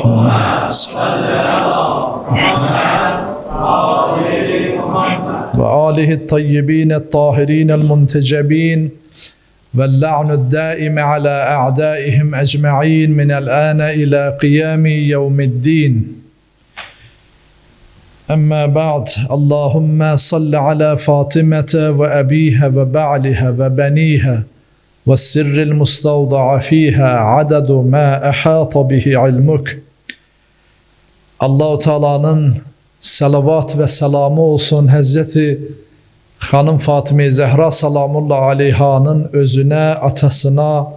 Allahümme salli ala Muhammed ve alihi tayyibin tahirin muntecebin واللعن الدائم على أعدائهم أجمعين من الآن إلى قيام يوم الدين أما بعد اللهم صل على فاطمة وأبيها وبعلها وبنيها والسر المستودع فيها عدد ما أحاط به علمك Allah-u Teala'nın salavat ve selamı olsun Hazreti Hanım Fatıma-i Zehra salamullah aleyhanın özüne, atasına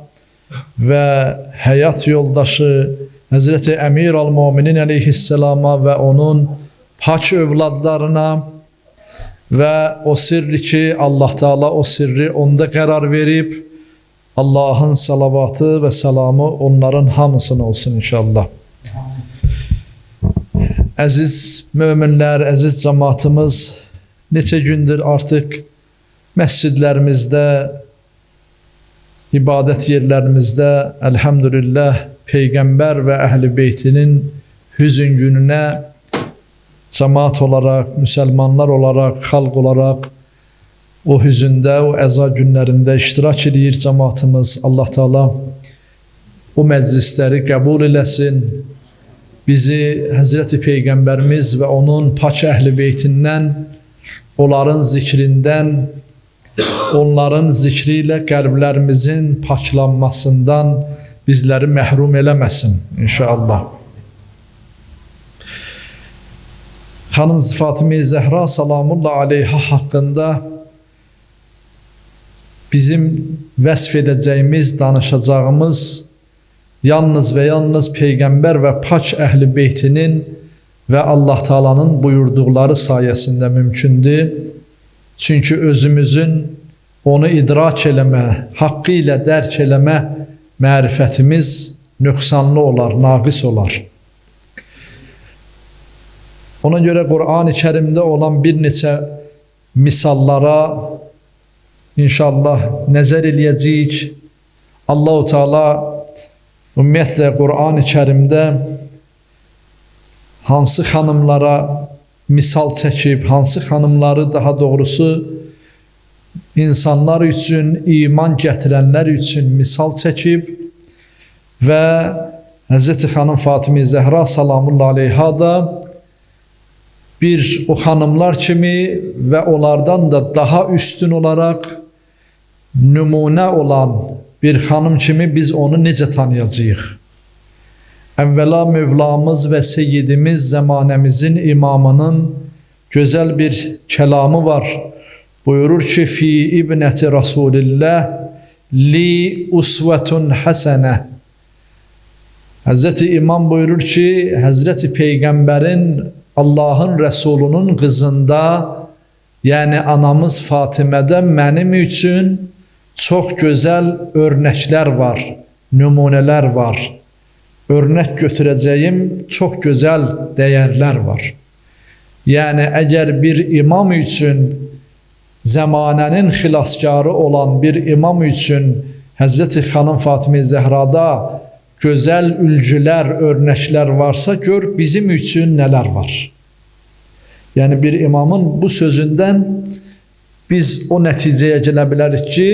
ve hayat yoldaşı Hazreti Emir al-Muminin aleyhisselama ve onun pak evladlarına ve o sirri ki Allah Teala o sirri onda karar verip Allah'ın salavatı ve selamı onların hamısına olsun inşallah. Əziz müminlər, əziz cəmaatımız, neçə gündür artıq məscidlərimizdə, ibadət yerlərimizdə elhamdülillah Peyğəmbər və Əhl-i Beytinin hüzün gününə cəmaat olaraq, müsəlmanlar olaraq, xalq olaraq o hüzündə, o əza günlərində iştirak edir cəmaatımız. Allah Teala o məclisləri qəbul eləsin. Bizi Hazreti Peyğəmbərimiz və onun pak Əhl-i Beytindən, onların zikrindən, onların zikri ilə qəlblərimizin paklanmasından bizləri məhrum eləməsin inşallah. Xanım Fatıma-i Zəhra salamullah aleyha haqqında bizim vəsf edəcəyimiz, danışacağımız yalnız və yalnız Peyğəmbər və pak Əhl-i Beytinin və Allah Teala'nın buyurduqları sayəsində mümkündür. Çünki özümüzün onu idrak eləmə, haqqı ilə dərk eləmə mərifətimiz nöqsanlı olar, naqis olar. Ona görə Qur'an-ı Kərimdə olan bir neçə misallara inşallah nəzər eləyəcəyik. Allah-u Teala ümumiyyətlə Qur'an-ı Kərimdə hansı xanımlara misal çəkib, hansı xanımları daha doğrusu insanlar üçün, iman gətirənlər üçün misal çəkib və Hz. Xanım Fatıma-i Zəhra salamullah aleyha da bir o xanımlar kimi və onlardan da daha üstün olaraq nümunə olan bir xanım kimi biz onu necə tanıyacağıq? Əvvəla Mövlamız və Seyyidimiz zəmanəmizin imamının gözəl bir kəlamı var. Buyurur ki, fi ibnəti Rasulillah li usvetun həsənə. Həzrəti İmam buyurur ki, Həzrəti Peyğəmbərin Allahın Rəsulunun qızında, yəni anamız Fatimədə mənim üçün çox gözəl örnəklər var, nümunələr var. Örnək götürəcəyim çox gözəl dəyərlər var. Yəni, əgər bir imam üçün, zəmanənin xilaskarı olan bir imam üçün Həzrəti Xanım Fatıma-i Zəhrada gözəl ülgülər, örnəklər varsa, gör bizim üçün nələr var. Yəni, bir imamın bu sözündən biz o nəticəyə gələ bilərik ki,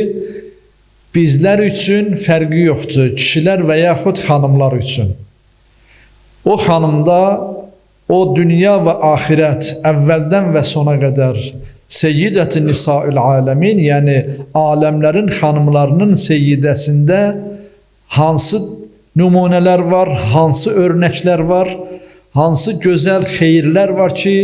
bizlər üçün fərqi yoxdur, kişilər və yaxud xanımlar üçün. O xanımda, o dünya və axirət, əvvəldən və sona qədər Seyyidət-i Nisa'ül Aləmin, yəni aləmlərin xanımlarının seyyidəsində hansı nümunələr var, hansı örnəklər var, hansı gözəl xeyirlər var ki,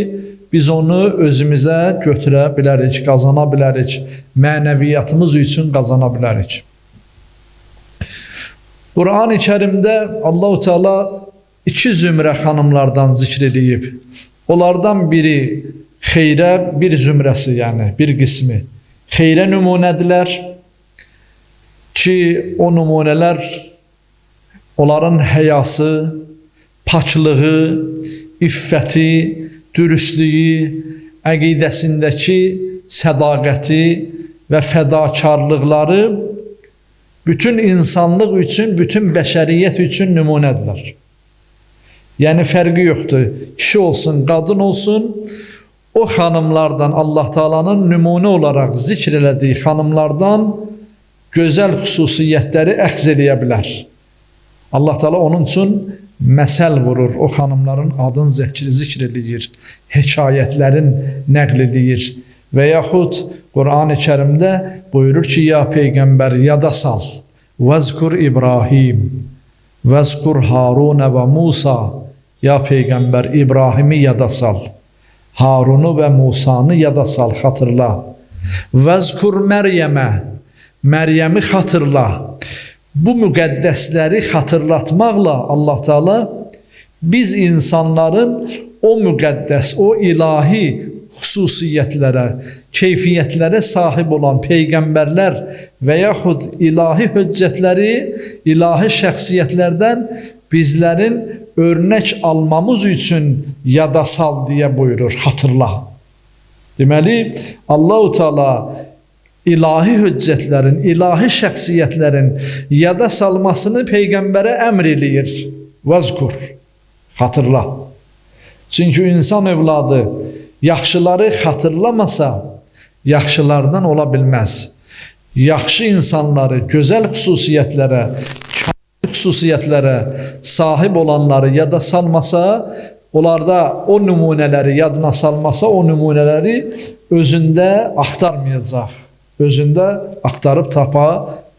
biz onu özümüzə götürə bilərik, qazana bilərik, mənəviyyatımız üçün qazana bilərik. Qur'an-ı Kərimdə Allah-u Teala iki zümrə xanımlardan zikr edib. Onlardan biri xeyrə, bir zümrəsi, yəni bir qismi xeyrə nümunədirlər ki, o nümunələr onların həyası, paklığı, iffəti, dürüstlüyü, əqidəsindəki sədaqəti və fədakarlıqları bütün insanlıq üçün, bütün bəşəriyyət üçün nümunədirlər. Yəni fərqi yoxdur. Kişi olsun, qadın olsun, o xanımlardan Allah Taala'nın nümunə olaraq zikr elədiyi xanımlardan gözəl xüsusiyyətləri əks eləyə bilər. Allah Taala onun üçün məsəl vurur, o xanımların adını zikr eləyir, hekayətlərin nəql eləyir və yaxud Qur'an-ı Kərimdə buyurur ki, ya Peyğəmbər yada sal, vəzkur İbrahim, vəzkur Harun və Musa, ya Peyğəmbər İbrahimi yada sal, Harunu və Musanı yada sal, xatırla. Vəzkur Məryəmə, Məryəmi xatırla. Bu müqəddəsləri xatırlatmaqla Allah Teala biz insanların o müqəddəs, o ilahi xüsusiyyətlərə, keyfiyyətlərə sahib olan peyğəmbərlər və yaxud ilahi höccətləri, ilahi şəxsiyyətlərdən bizlərin örnək almamız üçün yada sal deyə buyurur, xatırla. Deməli, Allah-u Teala ilahi höccətlərin, ilahi şəxsiyyətlərin yada salmasını Peyğəmbərə əmr eləyir. Vəzkur, xatırla. Çünki insan övladı yaxşıları xatırlamasa, yaxşılardan ola bilməz. Yaxşı insanları, gözəl xüsusiyyətlərə, kamil xüsusiyyətlərə sahib olanları yada salmasa, onlarda o nümunələri yadına salmasa, o nümunələri özündə axtarmayacaq. Özündə axtarıb tapa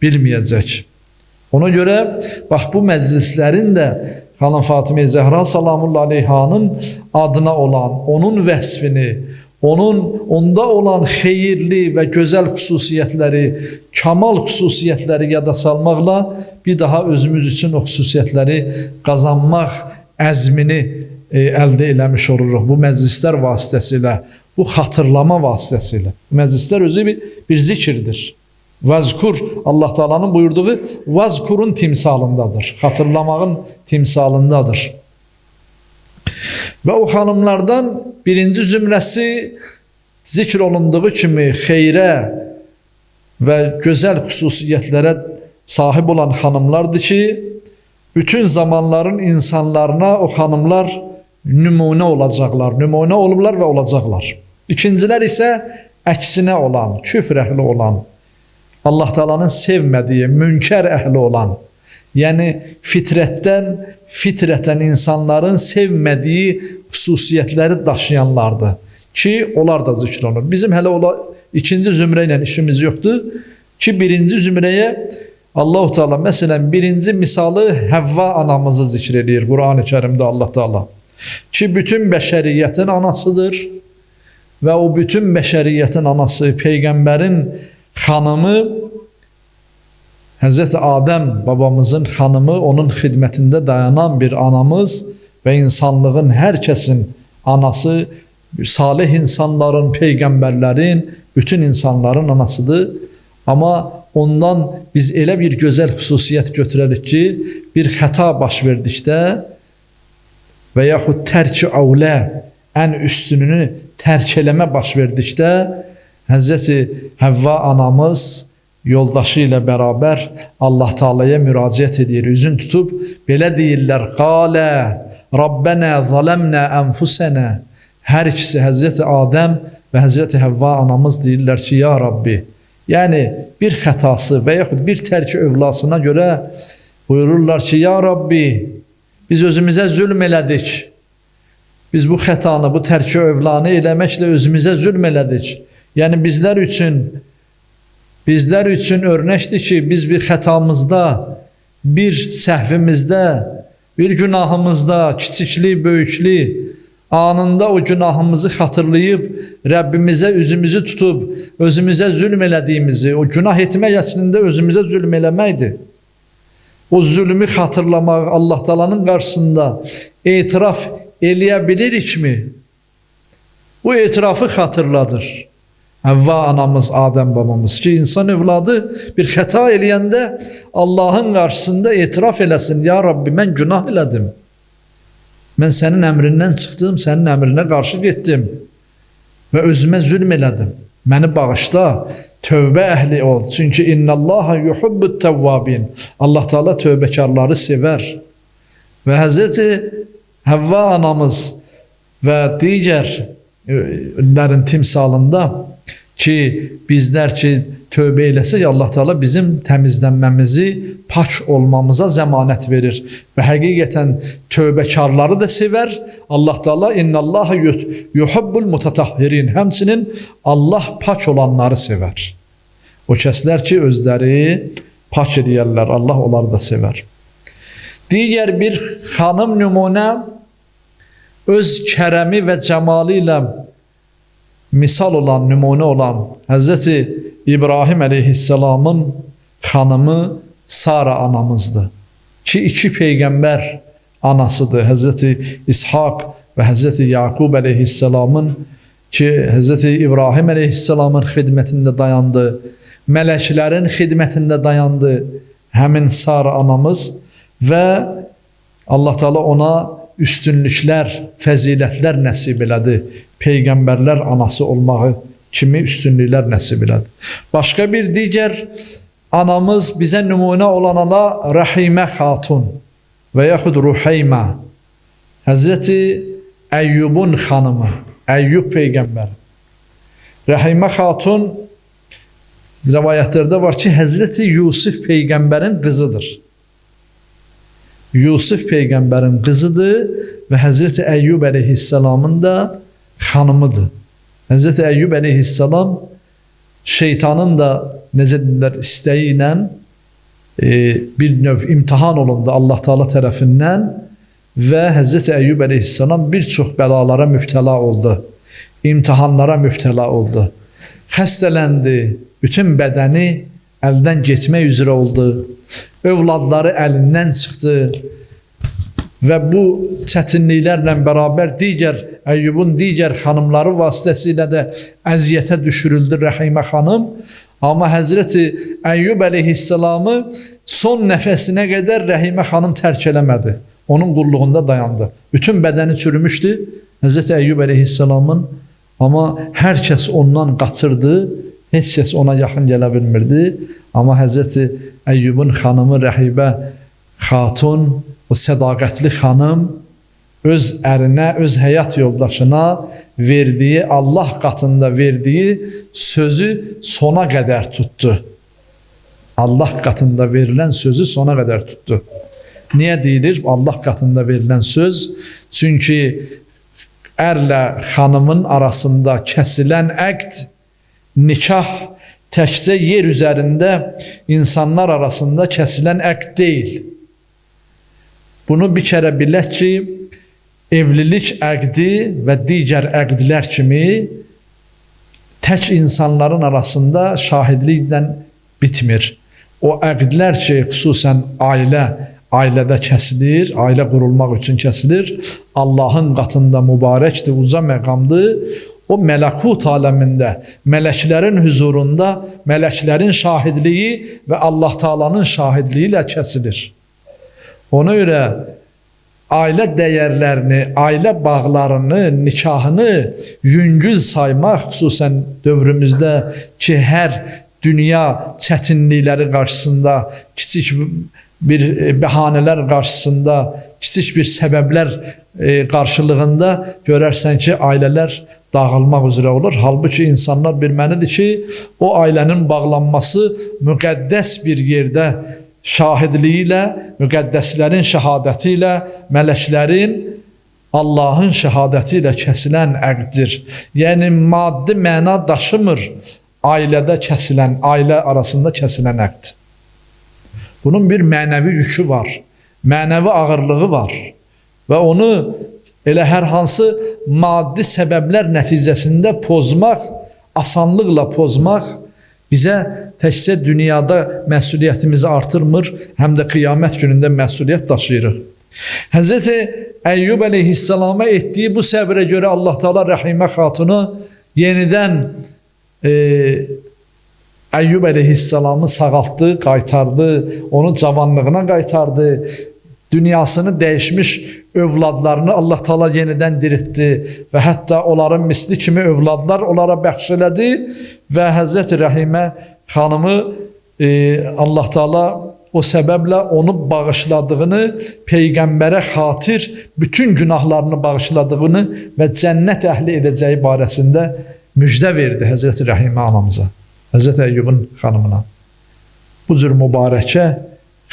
bilməyəcək. Ona görə, bax bu məclislərin də Xanım Fatimə Zəhra salamullahi aleyhanın adına olan, onun vəsfini, onda olan xeyirli və gözəl xüsusiyyətləri, kamal xüsusiyyətləri yada salmaqla bir daha özümüz üçün o xüsusiyyətləri qazanmaq əzmini əldə eləmiş oluruq bu məclislər vasitəsilə. Bu xatırlama vasitəsilə. Məclislər özü bir zikirdir. Vəzkur, Allah Taala'nın buyurduğu vəzkurun timsalındadır. Xatırlamağın timsalındadır. Və o xanımlardan birinci zümrəsi zikr olunduğu kimi xeyrə və gözəl xüsusiyyətlərə sahib olan xanımlardır ki, bütün zamanların insanlarına o xanımlar nümunə olacaqlar, nümunə olublar və olacaqlar. İkincilər isə əksinə olan, küfr əhli olan, Allah Taala'nın sevmədiyi, münkər əhli olan, yəni fitrətən insanların sevmədiyi xüsusiyyətləri daşıyanlardır ki, onlar da zikr olunur. Bizim hələ ikinci zümrə ilə işimiz yoxdur ki, birinci zümrəyə Allah-u Teala, məsələn, birinci misalı Həvva anamızı zikr edir Qur'an-ı Kərimdə Allah Teala ki, bütün bəşəriyyətin anasıdır və o bütün bəşəriyyətin anası, Peyğəmbərin xanımı, Həzrəti Adəm babamızın xanımı, onun xidmətində dayanan bir anamız və insanlığın hər kəsin anası, salih insanların, peyğəmbərlərin, bütün insanların anasıdır. Amma ondan biz elə bir gözəl xüsusiyyət götürərik ki, bir xəta baş verdikdə və yaxud tərk-i avlə, ən üstününü tərk eləmə baş verdikdə, Həzrəti Həvva anamız yoldaşı ilə bərabər Allah Taala'ya müraciət edir, üzün tutub belə deyirlər: "Qalə Rabbənə zaləmnə ənfusənə." Hər ikisi Həzrəti Adəm və Həzrəti Həvva anamız deyirlər ki, ya Rabbi, yəni bir xətası və yaxud bir tərk övlasına görə buyururlar ki, ya Rabbi, biz özümüzə zülm elədik. Biz bu xətanı, bu tərk övlanı eləməklə özümüzə zülm elədik. Yəni bizlər üçün örnəkdir ki, biz bir xətamızda, bir səhvimizdə, bir günahımızda, kiçikli, böyüklü, anında o günahımızı xatırlayıb, Rəbbimizə üzümüzü tutub, özümüzə zülm elədiyimizi, o günah etmək əslində özümüzə zülm eləməkdir. O zülmü xatırlamaq, Allah Taala'nın qarşısında etiraf eləyə bilirikmi? Bu etirafı xatırladır Həvva anamız, Adəm babamız ki, insan övladı bir xəta eləyəndə Allahın qarşısında etiraf eləsin: ya Rabbi, mən günah elədim. Mən sənin əmrindən çıxdım, sənin əmrinə qarşı getdim və özümə zülm elədim. Məni bağışla, tövbə əhli ol. Çünki innallaha yuhibbut-tevvabin. Allah Teala tövbəkarları sevər. Və Həzrəti Həvva anamız və digərlərin timsalında ki, bizlər ki, tövbə eləsək, Allah Teala bizim təmizlənməmizi, pak olmamıza zəmanət verir. Və həqiqətən tövbəkarları da sevər. Allah Teala innallaha yuhibbul mutatahhirin. Həmçinin Allah pak olanları sevər. O kəslər ki, özləri pak edərlər, Allah onları da sevər. Digər bir xanım nümunə öz kərəmi və cəmalı ilə misal olan, nümunə olan Həzrəti İbrahim əleyhissalamın xanımı Sara anamızdır. Ki, iki peyğəmbər anasıdır. Həzrəti İshak və Həzrəti Yaqub əleyhissalamın ki, Həzrəti İbrahim əleyhissalamın xidmətində dayandı. Mələklərin xidmətində dayandı həmin Sara anamız və Allah Teala ona üstünlüklər, fəzilətlər nəsib elədi. Peyğəmbərlər anası olmağı kimi üstünlüklər nəsib elədi. Başqa bir digər anamız bizə nümunə olan ana Rəhimə xatun və yaxud Ruheymə. Həzrəti Əyyubun xanımı, Əyyub peyğəmbər. Rəhimə xatun rivayətlərdə var ki, Həzrəti Yusuf peyğəmbərin qızıdır. Yusuf peyğəmbərin qızıdır və Həzrəti Əyyub əleyhissalamın da xanımıdır. Həzrəti Əyyub əleyhissalam şeytanın da necə deyirlər istəyi ilə bir növ imtihan olundu Allah Teala tərəfindən və Həzrəti Əyyub əleyhissalam bir çox bəlalara mübtəla oldu. İmtihanlara mübtəla oldu. Xəstələndi, bütün bədəni əldən getmək üzrə oldu. Övladları əlindən çıxdı və bu çətinliklərlə bərabər digər Əyyubun digər xanımları vasitəsilə də əziyyətə düşürüldü Rəhimə xanım. Amma Həzrəti Əyyub əleyhissalamı son nəfəsinə qədər Rəhimə xanım tərk eləmədi. Onun qulluğunda dayandı. Bütün bədəni çürümüşdü Həzrəti Əyyub əleyhissalamın. Amma hər kəs ondan qaçırdı. Heç kəs ona yaxın gələ bilmirdi. Amma Həzrəti Əyyubun xanımı Rəhimə xatun, o sədaqətli xanım öz ərinə, öz həyat yoldaşına verdiyi, Allah qatında verdiyi sözü sona qədər tutdu. Allah qatında verilən sözü sona qədər tutdu. Niyə deyilir Allah qatında verilən söz? Çünki ərlə xanımın arasında kəsilən əqd, nikah təkcə yer üzərində insanlar arasında kəsilən əqd deyil. Bunu bir kərə bilək ki, evlilik əqdi və digər əqdlər kimi tək insanların arasında şahidliklə bitmir. O əqdlər ki, xüsusən ailədə kəsilir, ailə qurulmaq üçün kəsilir, Allahın qatında mübarəkdir, uca məqamdır. O mələkut aləmində, mələklərin huzurunda, mələklərin şahidliyi və Allah Taala'nın şahidliyi ilə kəsilir. Ona görə ailə dəyərlərini, ailə bağlarını, nikahını yüngül saymaq, xüsusən dövrümüzdə ki, hər dünya çətinlikləri qarşısında, kiçik bir bəhanələr qarşısında, kiçik bir səbəblər qarşılığında görərsən ki, ailələr dağılmaq üzrə olur. Halbuki insanlar bilməlidir ki, o ailənin bağlanması müqəddəs bir yerdə şahidliyi ilə, müqəddəslərin şəhadəti ilə, mələklərin, Allahın şəhadəti ilə kəsilən əqddir. Yəni, maddi məna daşımır ailədə kəsilən, ailə arasında kəsilən əqd. Bunun bir mənəvi yükü var, mənəvi ağırlığı var və onu elə hər hansı maddi səbəblər nəticəsində pozmaq, asanlıqla pozmaq bizə təkcə dünyada məsuliyyətimizi artırmır, həm də qiyamət günündə məsuliyyət daşıyırıq. Həzrəti Əyyub əleyhissalama etdiyi bu səbrə görə Allah Teala Rəhimə xatunu yenidən Əyyub əleyhissalamı sağaltdı, qaytardı, onu cavanlığına qaytardı, dünyasını dəyişmiş övladlarını Allah Teala yenidən diriltdi və hətta onların misli kimi övladlar onlara bəxş elədi və Həzrəti Rəhimə xanımı Allah Teala o səbəblə onu bağışladığını, Peyğəmbərə xatir bütün günahlarını bağışladığını və cənnət əhli edəcəyi barəsində müjdə verdi Həzrəti Rəhimə anamıza, Həzrəti Əyyubun xanımına. Bu cür mübarəkə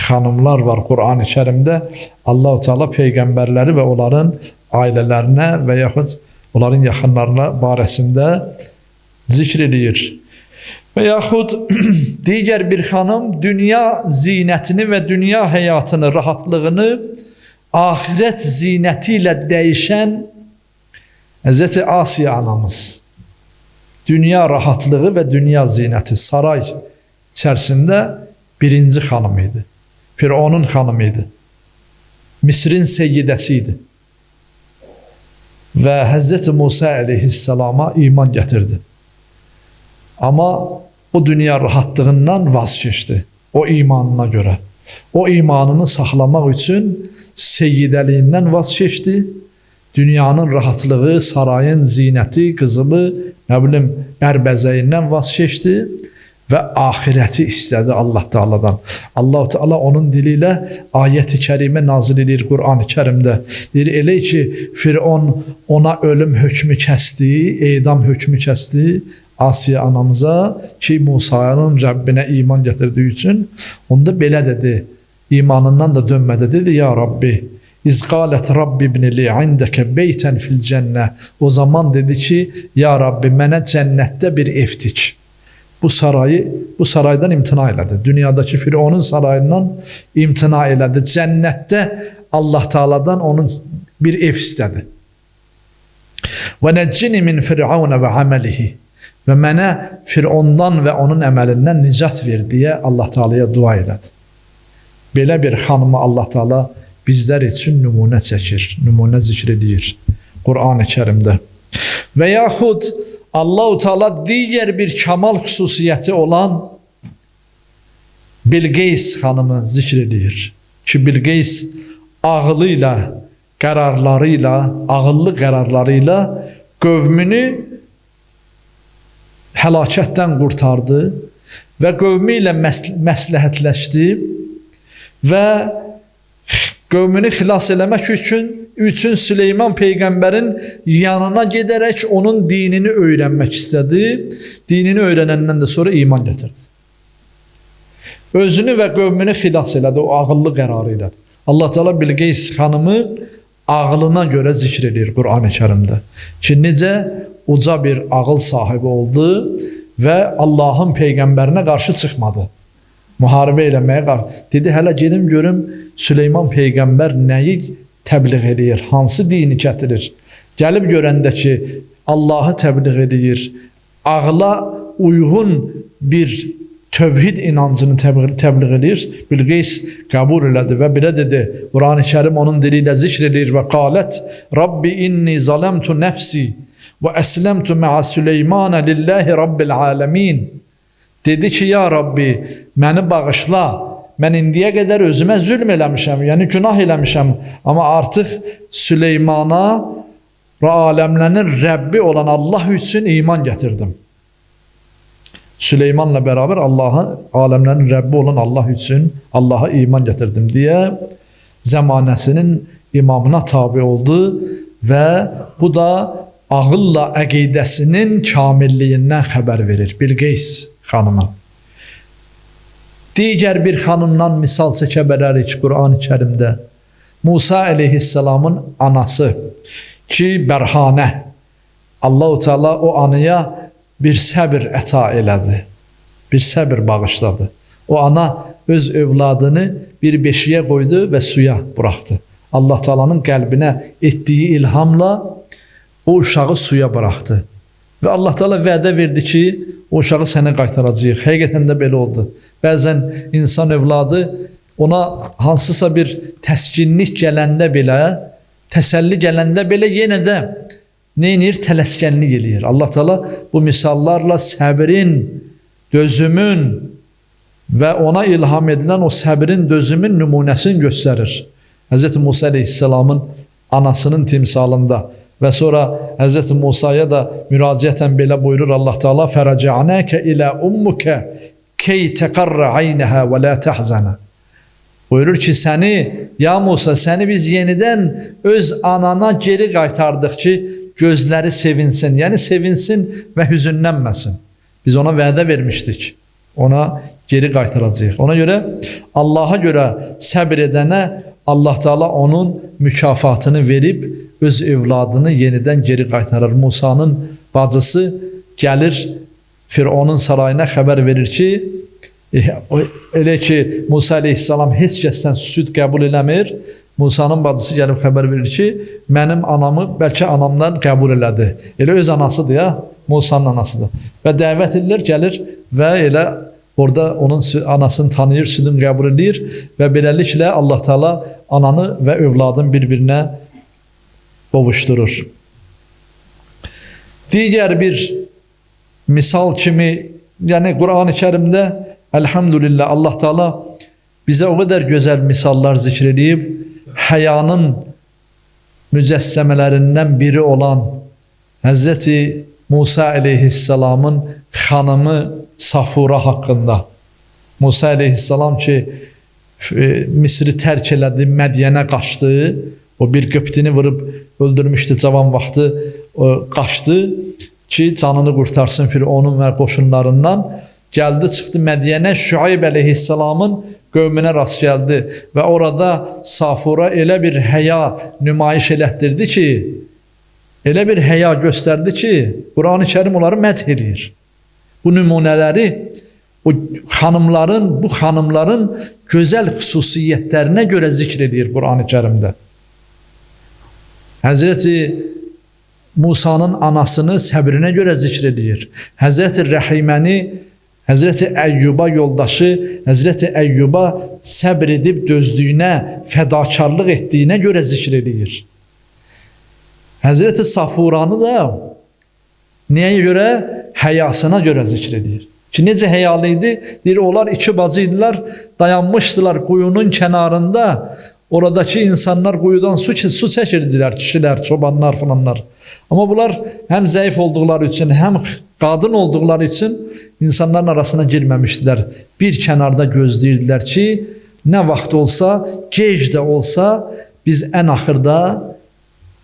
xanımlar var Qur'an-ı Kərimdə. Allah-u Teala peyğəmbərləri və onların ailələrinə və yaxud onların yaxınlarına barəsində zikr edir. Və yaxud digər bir xanım dünya zinətini və dünya həyatını, rahatlığını ahirət zinəti ilə dəyişən Həzrəti Asiya anamız. Dünya rahatlığı və dünya zinəti saray içərisində birinci xanım idi. Firavunun xanımı idi. Misrin seyyidəsi idi. Və Həzrəti Musa əleyhissalama iman gətirdi. Amma o dünya rahatlığından vaz keçdi. O imanına görə. O imanını saxlamaq üçün seyyidəliyindən vaz keçdi. Dünyanın rahatlığı, sarayın zinəti, qızılı, bərbəzəyindən vaz keçdi və ahirəti istədi Allah Teala'dan. Allah Teala onun dili ilə ayət-i kərimə nazil edir Qur'an-ı Kərimdə. Deyir, elə ki, Firavun ona ölüm hökmü kəsdi, edam hökmü kəsdi Asiya anamıza ki, Musa'nın Rəbbinə iman gətirdiyi üçün. Onda belə dedi, imanından da dönmədi, dedi, ya Rabbi, İz qalət Rabbi ibnili indəkə beytən fil cənnə. O zaman dedi ki, ya Rabbi, mənə cənnətdə bir ev tik. Bu saraydan imtina elədi. Dünyadakı Firavunun sarayından imtina elədi. Cənnətdə Allah Teala'dan onun bir ev istədi. Və nəccini min Firavun və əməlihi. Və mənə Firavundan və onun əməlindən nicat ver deyə Allah Teala'ya dua elədi. Belə bir xanımı Allah Teala bizlər üçün nümunə çəkir, nümunə zikr edir Qur'an-ı Kərimdə. Və yaxud Allah-u Teala digər bir kamal xüsusiyyəti olan Bilqeys xanımı zikr edir ki, Bilqeys ağlıyla, qərarlarıyla, ağıllı qərarlarıyla qövmünü həlakətdən qurtardı və qövmü ilə məsləhətləşdi və qövmünü xilas eləmək üçün Süleyman Peyğəmbərin yanına gedərək onun dinini öyrənmək istədi. Dinini öyrənəndən də sonra iman gətirdi. Özünü və qövmünü xilas elədi o ağıllı qərarı ilə. Allah Teala Bilqeys xanımı ağlına görə zikr edir Qur'an-ı Kərimdə. Ki, necə uca bir ağıl sahibi oldu və Allahın Peyğəmbərinə qarşı çıxmadı. Müharibə eləməyə qarşı. Dedi, hələ gedim görüm Süleyman Peyğəmbər nəyi təbliğ edir, hansı dini gətirir. Gəlib görəndə ki, Allahı təbliğ edir, ağla uyğun bir tövhid inancını təbliğ edir. Bilqeys qəbul elədi və belə dedi, Qur'an-ı Kərim onun dili ilə zikr edir və qalət, Rabbi inni zaləmtu nəfsi və əsləmtu mə'a Süleymanə lillahi Rabbil aləmin. Dedi ki, ya Rabbi, məni bağışla, mən indiyə qədər özümə zülm eləmişəm, yəni günah eləmişəm, amma artıq Süleymana və aləmlərin Rəbbi olan Allah üçün iman gətirdim. Süleymanla bərabər aləmlərin Rəbbi olan Allah üçün Allaha iman gətirdim deyə zəmanəsinin imamına tabi oldu və bu da ağılla əqidəsinin kamilliyindən xəbər verir Bilqeys xanıma. Digər bir xanımdan misal çəkə bilərik Qur'an-ı Kərimdə. Musa əleyhissalamın anası ki, Bərhanə. Allah-u Teala o anaya bir səbir əta elədi. Bir səbir bağışladı. O ana öz övladını bir beşiyə qoydu və suya buraxdı. Allah Teala'nın qəlbinə etdiyi ilhamla o uşağı suya buraxdı. Və Allah Teala vədə verdi ki, o uşağı sənə qaytaracaq. Həqiqətən də belə oldu. Bəzən insan övladı ona hansısa bir təskinlik gələndə belə, təsəlli gələndə belə yenə də neynir? Tələskənlik eləyir. Allah Teala bu misallarla səbrin, dözümün və ona ilham edilən o səbrin, dözümün nümunəsini göstərir. Hz. Musa əleyhissalamın anasının timsalında və sonra Hz. Musa'ya da müraciətən belə buyurur Allah Teala: "Fərəcə'nəkə ilə ummukə key təqarra aynəhə və la təhzənə." Buyurur ki ya Musa səni biz yenidən öz anana geri qaytardıq ki gözləri sevinsin. Yəni sevinsin və hüzünlənməsin. Biz ona vədə vermişdik. Ona geri qaytaracağıq. Ona görə Allaha görə səbr edənə Allah Teala onun mükafatını verib öz evladını yenidən geri qaytarır. Musa'nın bacısı gəlir Fironun sarayına xəbər verir ki elə ki Musa aleyhissalam heç kəsdən süd qəbul eləmir. Musa'nın bacısı gəlib xəbər verir ki mənim anamı bəlkə anamdan qəbul elədi. Elə öz anasıdır ya, Musa'nın anasıdır. Və dəvət edilir, gəlir və elə orada onun anasını tanıyır, südünü qəbul edir və beləliklə Allah Teala ananı və övladın bir-birinə qovuşdurur. Digər bir misal kimi, yəni Quran-ı Kərimdə elhamdülillah Allah Teala bizə o qədər gözəl misallar zikr edib, həyanın mücəssəmələrindən biri olan Həzrəti Musa aleyhissalamın xanımı Safura haqqında. Musa aleyhissalam ki Misri tərk elədi, Mədyənə qaçdı, o bir qıptini vurub öldürmüşdü cavan vaxtı, qaçdı ki canını qurtarsın Fironun və qoşunlarından. Gəldi, çıxdı Mədyənə, Şüayb əleyhissalamın qövmünə rast gəldi və orada Safura elə bir həya nümayiş elətdirdi ki, elə bir həya göstərdi ki, Quran-ı Kərim onları məth edir. Bu nümunələri bu xanımların gözəl xüsusiyyətlərinə görə zikr edir Quran-ı Kərimdə. Həzrəti Musa'nın anasını səbrinə görə zikr edir. Həzrəti Rəhiməni, Həzrəti Əyyuba yoldaşı, Həzrəti Əyyuba səbr edib dözdüyünə, fədakarlıq etdiyinə görə zikr edir. Həzrəti Safuranı da nəyə görə? Həyasına görə zikr edir. Ki necə həyalı idi? Deyir, onlar iki bacı idilər, dayanmışdılar quyunun kənarında. Oradakı insanlar quyudan su çəkirdilər, kişilər, çobanlar falanlar. Amma bunlar həm zəif olduqları üçün, həm qadın olduqları üçün insanların arasına girməmişdilər. Bir kənarda gözləyirdilər ki, nə vaxt olsa, gec də olsa, biz ən axırda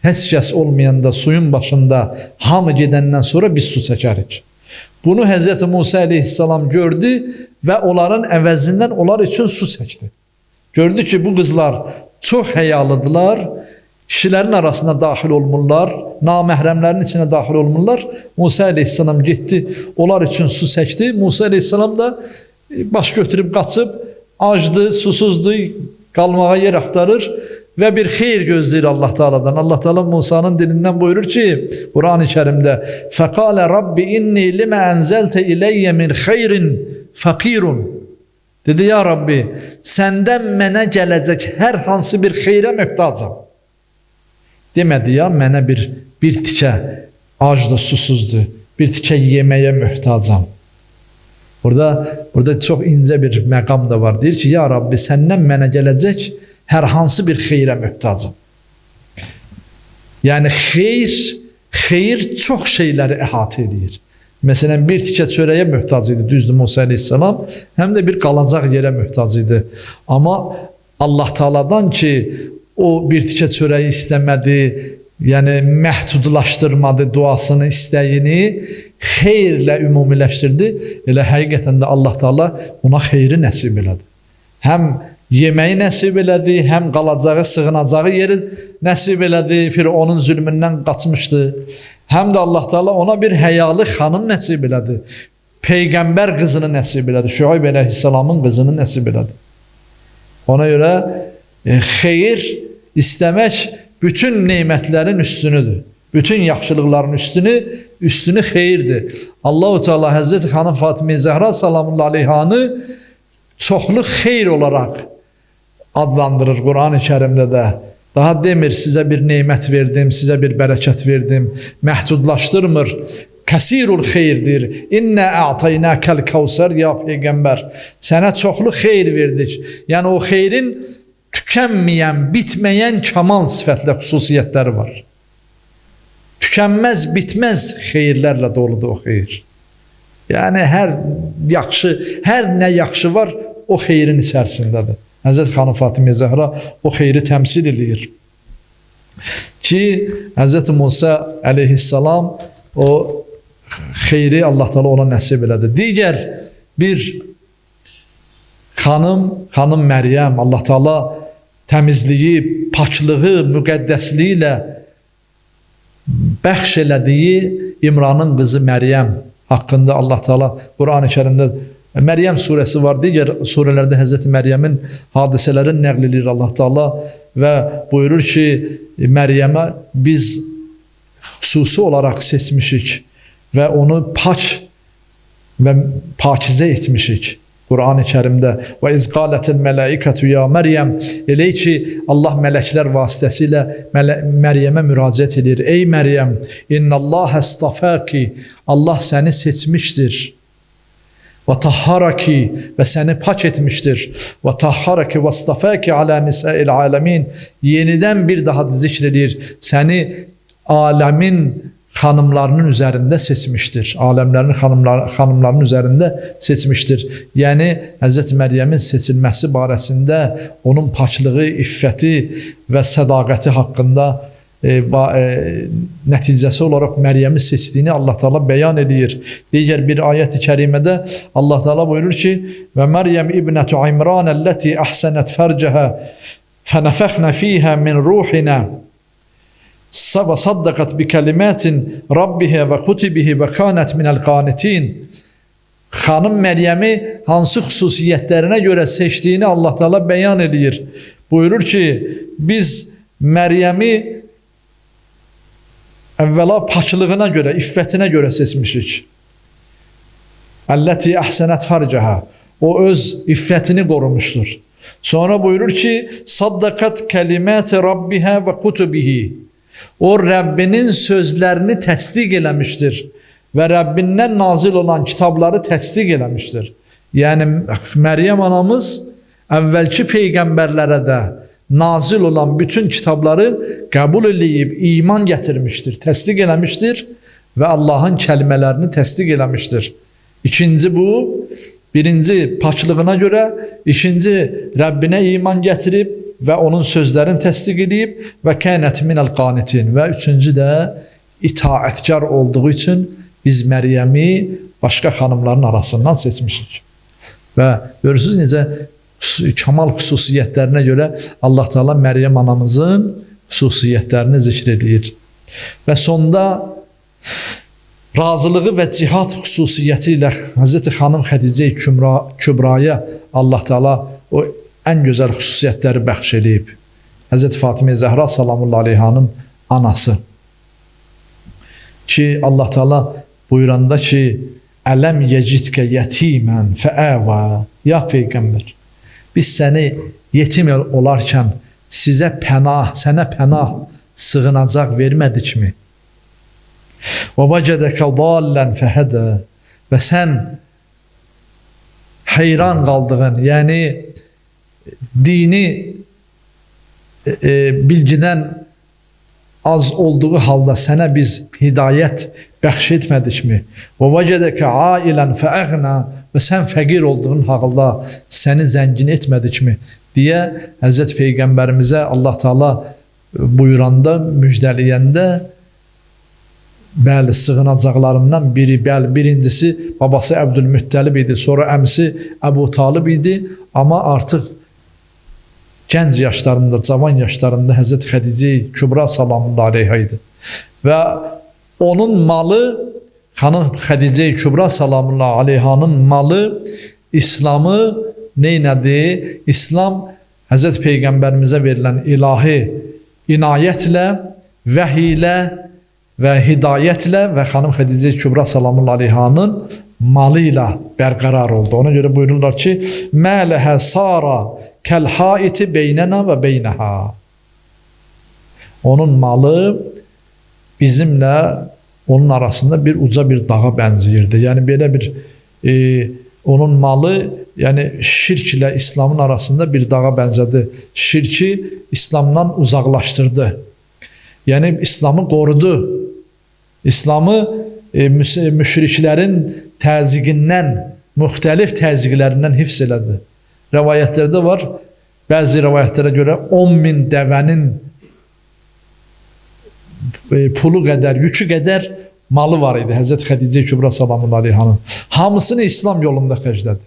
heç kəs olmayanda, suyun başında hamı gedəndən sonra biz su çəkərik. Bunu Həzrəti Musa aleyhissalam gördü və onların əvəzindən onlar üçün su çəkdi. Gördü ki, bu qızlar çox həyalıdırlar, kişilərin arasına daxil olmurlar, naməhrəmlərin içinə daxil olmurlar. Musa aleyhissalam getdi, onlar üçün su çəkdi. Musa aleyhissalam da baş götürüb qaçıb, acdı, susuzdu, qalmağa yer axtarır və bir xeyir gözləyir Allah Teala'dan. Allah Teala Musa'nın dilindən buyurur ki, Quran-ı Kərimdə فَقَالَ رَبِّ إِنِّي لِمَا أَنْزَلْتَ إِلَيَّ مِنْ خَيْرٍ فَقِيرٌ Dedi, ya Rabbi, səndən mənə gələcək hər hansı bir xeyrə möhtacam. Demədi ya, mənə bir tikə acdı, susuzdu, bir tikə yeməyə möhtacam. Burada çox incə bir məqam da var. Deyir ki, ya Rabbi, səndən mənə gələcək hər hansı bir xeyrə möhtacam. Yəni xeyir çox şeyləri əhatə edir. Məsələn, bir tikə çörəyə möhtac idi, düzdür Musa aleyhissalam, həm də bir qalacaq yerə möhtac idi. Amma Allah Teala'dan ki, o bir tikə çörəyi istəmədi, yəni məhdudlaşdırmadı duasını, istəyini, xeyrlə ümumiləşdirdi. Elə həqiqətən də Allah Teala ona xeyri nəsib elədi. Həm yeməyi nəsib elədi, həm qalacağı, sığınacağı yeri nəsib elədi, Fironun zülmündən qaçmışdı. Həm də Allah Teala ona bir həyalı xanım nəsib elədi. Peyğəmbər qızını nəsib elədi. Şüayb əleyhissalamın qızını nəsib elədi. Ona görə xeyir istəmək bütün nemətlərin üstünüdür. Bütün yaxşılıqların üstünü xeyirdir. Allah-u Teala Həzrəti xanım Fatimə Zəhra salamullah aleyhanı çoxlu xeyr olaraq adlandırır Quran-ı Kərimdə də. Daha demir, sizə bir nemət verdim, sizə bir bərəkət verdim, məhdudlaşdırmır. Kəsirul xeyirdir. İnnə ə'taynəkəl kəvsər, ya Peyğəmbər. Sənə çoxlu xeyr verdik. Yəni o xeyrin tükənməyən, bitməyən kamal sifətlə xüsusiyyətləri var. Tükənməz, bitməz xeyirlərlə doludur o xeyir. Yəni hər nə yaxşı var, o xeyrin içərisindədir. Həzrət xanım Fatimə Zəhra o xeyri təmsil edir ki, Həzrət Musa əleyhissalam o xeyri Allah Teala ona nəsib elədi. Digər bir xanım Məryəm, Allah Teala təmizliyi, paçlığı, müqəddəsliyi ilə bəxş elədiyi İmranın qızı Məryəm haqqında Allah Teala Quran-ı Kərimdə Məryəm surəsi var. Digər surələrdə Həzrəti Məryəmin hadisələrini nəql edir Allah Teala və buyurur ki, Məryəmə biz xüsusi olaraq seçmişik və onu pak və pakizə etmişik. Quran-ı Kərimdə və iz qalətil mələikətü ya Məryəm, elə ki Allah mələklər vasitəsilə Məryəmə müraciət edir. Ey Məryəm, innəllahə istafəki, Allah səni seçmişdir. Və tahharaki, və səni pak etmişdir. Və tahharaki və istafəki alə nisəil aləmin, yenidən bir daha zikr edir. Səni aləmin xanımlarının üzərində seçmişdir. Aləmlərin xanımlarının üzərində seçmişdir. Yəni, Həzrət Məryəmin seçilməsi barəsində onun paçlığı, iffəti və sədaqəti haqqında nəticəsi olaraq Məryəmi seçdiyini Allah Teala bəyan edir. Digər bir ayət-i kərimədə Allah Teala buyurur ki, və Məryəm ibnətü İmran əlləti əhsənət fərcəhə fənəfəxnə fiyhə min ruhinə və saddaqat bi kəlimətin Rabbihə və kutibihə və kanət minəl qanitin. Xanım Məryəmi hansı xüsusiyyətlərinə görə seçdiyini Allah Teala bəyan edir. Buyurur ki, biz Məryəmi əvvəla paçlığına görə, iffətinə görə seçmişik. Əlləti əhsənət fərcəhə, o öz iffətini qorumuşdur. Sonra buyurur ki, saddaqat kəliməti Rabbihə və kutubihi. O Rəbbinin sözlərini təsdiq eləmişdir və Rəbbindən nazil olan kitabları təsdiq eləmişdir. Yəni, Məryəm anamız əvvəlki peyğəmbərlərə də nazil olan bütün kitabları qəbul eləyib, iman gətirmişdir, təsdiq eləmişdir və Allahın kəlmələrini təsdiq eləmişdir. İkinci bu, birinci paçlığına görə, ikinci Rəbbinə iman gətirib və onun sözlərini təsdiq edib və kənət minəl qanitin və üçüncü də itaətkar olduğu üçün biz Məryəmi başqa xanımların arasından seçmişik. Və görürsünüz necə kamal xüsusiyyətlərinə görə Allah Teala Məryəm anamızın xüsusiyyətlərini zikr edir. Və sonda razılığı və cihad xüsusiyyəti ilə Həzrəti xanım Xədicə-i Kübraya Allah Teala o ən gözəl xüsusiyyətləri bəxş edib. Həzrəti Fatimə Zəhra salamullahi aleyhanın anası ki Allah Teala buyuranda ki ələm yecidkə yetimən fəəvə, ya Peyğəmbər, biz səni yetim olarkən sizə pənah, sənə pənah sığınacaq vermədikmi? Və vəcədəkə dallən fəhədə, və sən heyran qaldığın, yəni dini bilgidən az olduğu halda sənə biz hidayət bəxş etmədikmi? Və vəcədəkə ailən fəəğnə, və sən fəqir olduğun halda səni zəngin etmədikmi? Deyə Həzrət Peyğəmbərimizə Allah Teala buyuranda, müjdəliyəndə bəli, sığınacaqlarından biri, bəli, birincisi babası Əbdülmüttəlib idi, sonra əmsi Əbu Talib idi, amma artıq gənc yaşlarında, cavan yaşlarında Həzrət Xədicə-i Kübra salamullahi aleyhə idi. Və onun malı, xanım Xədicə-i Kübra salamullahi aleyhanın malı, İslamı neynədi? İslam Həzrət Peyğəmbərimizə verilən ilahi inayətlə, vəhiy ilə və hidayətlə və xanım Xədicə Kübra salamullahi aleyhanın malı ilə bərqərar oldu. Ona görə buyururlar ki, mələhə sara kəlhaiti beynənə və beynəhə. Onun malı bizimlə onun arasında bir uca bir dağa bənziyirdi. Yəni belə bir onun malı, yəni şirklə İslamın arasında bir dağa bənzədi. Şirki İslamdan uzaqlaşdırdı. Yəni İslamı qorudu. İslamı müşriklərin təzyiqindən, müxtəlif təzyiqlərindən hifz elədi. Rəvayətlərdə var, Bəzi rivayətlərə görə 10.000 dəvənin pulu qədər, yükü qədər malı var idi Həzrət Xədicə Kübra salamun aleyhanın. Hamısını İslam yolunda xərclədi.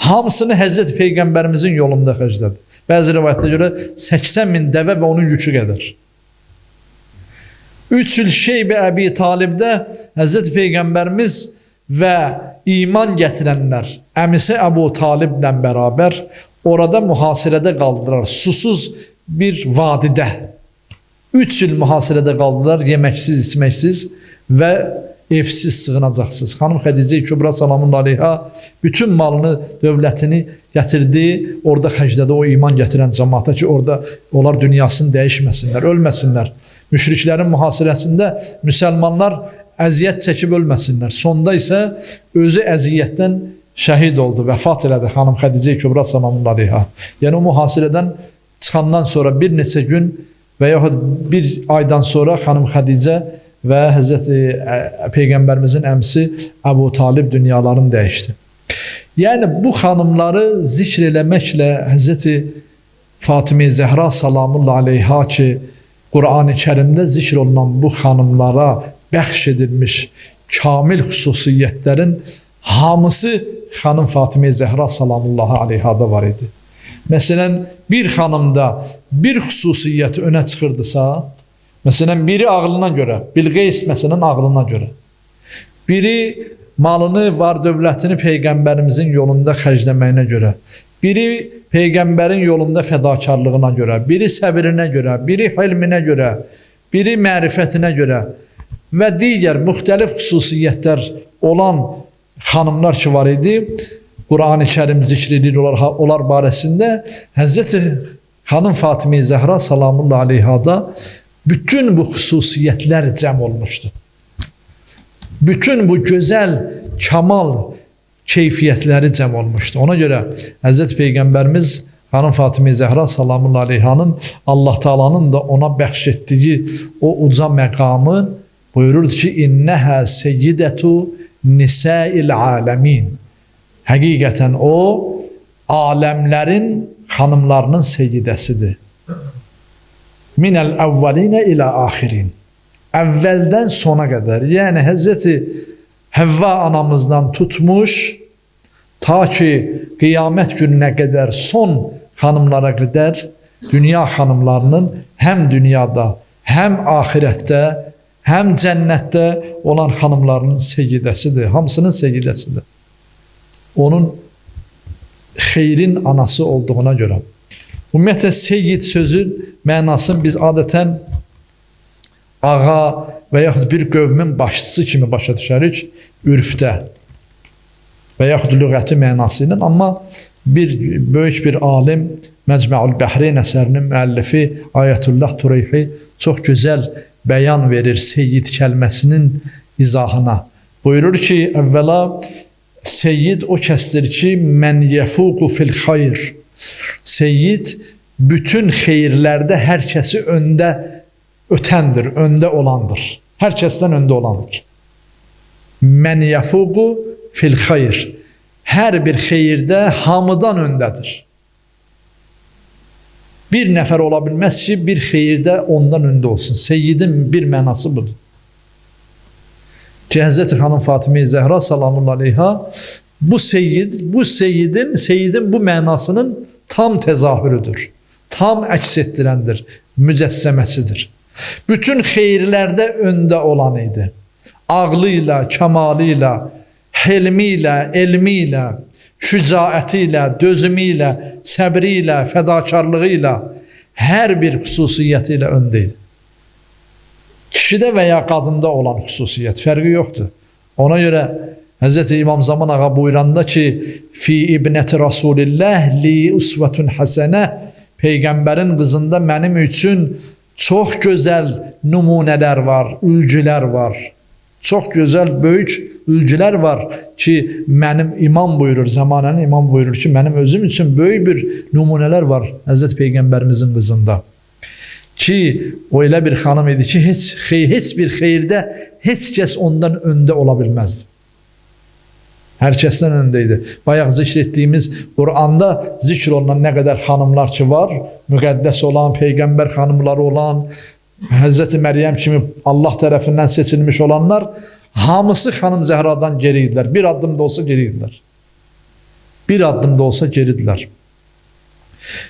Hamısını Həzrət Peyğəmbərimizin yolunda xərclədi. Bəzi rivayətlərə görə 80.000 dəvə və onun yükü qədər. 3 il Şeybə Əbi Talibdə Həzrət Peyğəmbərimiz və iman gətirənlər əmisi Əbu Taliblə bərabər orada mühasirədə qaldılar, susuz bir vadidə. 3 il mühasirədə qaldılar, yeməksiz, içməksiz və evsiz, sığınacaqsız. Xanım Xədicə Kübra salamun aleyha bütün malını, dövlətini gətirdi, orada xərclədi o iman gətirən cəmaata ki, orada onlar dünyasını dəyişməsinlər, ölməsinlər. Müşriklərin mühasirəsində müsəlmanlar əziyyət çəkib ölməsinlər. Sonda isə özü əziyyətdən şəhid oldu, vəfat elədi xanım Xədicə Kübra salamun aleyha. Yəni o mühasirədən çıxandan sonra bir neçə gün və yaxud bir aydan sonra xanım Xədicə və Həzrəti Peyğəmbərimizin əmsi Əbu Talib dünyalarını dəyişdi. Yəni bu xanımları zikr eləməklə Həzrəti Fatimə Zəhra salamullah aleyha ki, Qur'an-ı Kərimdə zikr olunan bu xanımlara bəxş edilmiş kamil xüsusiyyətlərin hamısı xanım Fatimə Zəhra salamullah aleyhada var idi. Məsələn, bir xanımda bir xüsusiyyət önə çıxırdısa, məsələn, biri ağlına görə, Bilqeys məsələn ağlına görə, biri malını, var dövlətini Peyğəmbərimizin yolunda xərcləməyinə görə, biri Peyğəmbərin yolunda fədakarlığına görə, biri səbrinə görə, biri hilminə görə, biri mərifətinə görə və digər müxtəlif xüsusiyyətlər olan xanımlar ki var idi, Qur'an-ı Kərim zikr edir onlar barəsində Həzrəti xanım Fatimə Zəhra salamullah aleyhada bütün bu xüsusiyyətlər cəm olmuşdu. Bütün bu gözəl, kamal keyfiyyətləri cəm olmuşdu. Ona görə Həzrət Peyğəmbərimiz xanım Fatimə Zəhra salamullah aleyhanın Allah Taala'nın da ona bəxş etdiyi o uca məqamı buyururdu ki, İnnəhə seyyidətu nisəil aləmin. Həqiqətən o, aləmlərin xanımlarının seyyidəsidir. Minəl əvvəlinə ilə axirin. Əvvəldən sona qədər. Yəni, Həzrəti Həvva anamızdan tutmuş, ta ki, qiyamət gününə qədər son xanımlara qədər, dünya xanımlarının həm dünyada, həm axirətdə, həm cənnətdə olan xanımlarının seyyidəsidir. Hamısının seyyidəsidir. Onun xeyrin anası olduğuna görə. Ümumiyyətlə, seyyid sözün mənasını biz adətən ağa və yaxud bir qövmin başçısı kimi başa düşərik ürfdə və yaxud lüğəti mənası ilə. Amma böyük bir alim, Məcməul Bəhreyn əsərinin müəllifi Ayətullah Tureyhi çox gözəl bəyan verir seyyid kəlməsinin izahına. Buyurur ki, əvvəla seyyid o kəsdir ki, mən yəfuqu fil xayr. Seyyid bütün xeyirlərdə hər kəsi öndə ötəndir, öndə olandır. Hər kəsdən öndə olandır. Mən yəfuqu fil xayr. Hər bir xeyirdə hamıdan öndədir. Bir nəfər ola bilməz ki, bir xeyirdə ondan öndə olsun. Seyyidin bir mənası budur. Ki, Həzrəti xanım Fatimə Zəhra salamullah aleyha bu seyyidin bu mənasının tam təzahürüdür. Tam əks etdirəndir, mücəssəməsidir. Bütün xeyirlərdə öndə olan idi. Ağlıyla, kəmalıyla, hilmiyle, elmiyle, şücaətiyle, dözümüyle, səbriyle, fədakarlığıyla hər bir xüsusiyyətiyle öndeydi. Kişide veya qadında olan xüsusiyyət fərqi yoxdur. Ona görə Hz. İmam Zaman Ağa buyuranda ki, fi ibnəti Rasulillah li usvetun həsənə, Peyğəmbərin qızında mənim üçün çox gözəl nümunələr var, ülgülər var. Çox gözəl, böyük ülgülər var ki, mənim imam buyurur, zamanənin imam buyurur ki, mənim özüm üçün böyük bir nümunələr var Hz. Peyğəmbərimizin qızında. Ki, o elə bir xanım idi ki, heç bir xeyirdə heç kəs ondan öndə ola bilməzdi. Herkesten öndeydi. Bayaq zikr etdiyimiz Qur'anda zikr olunan nə qədər xanımlar ki var, müqəddəs olan, peyğəmbər xanımları olan, Həzrəti Məryəm kimi Allah tərəfindən seçilmiş olanlar, hamısı xanım Zəhradan geriydiler. Bir addım da olsa geriydiler. Bir addım da olsa geridiler.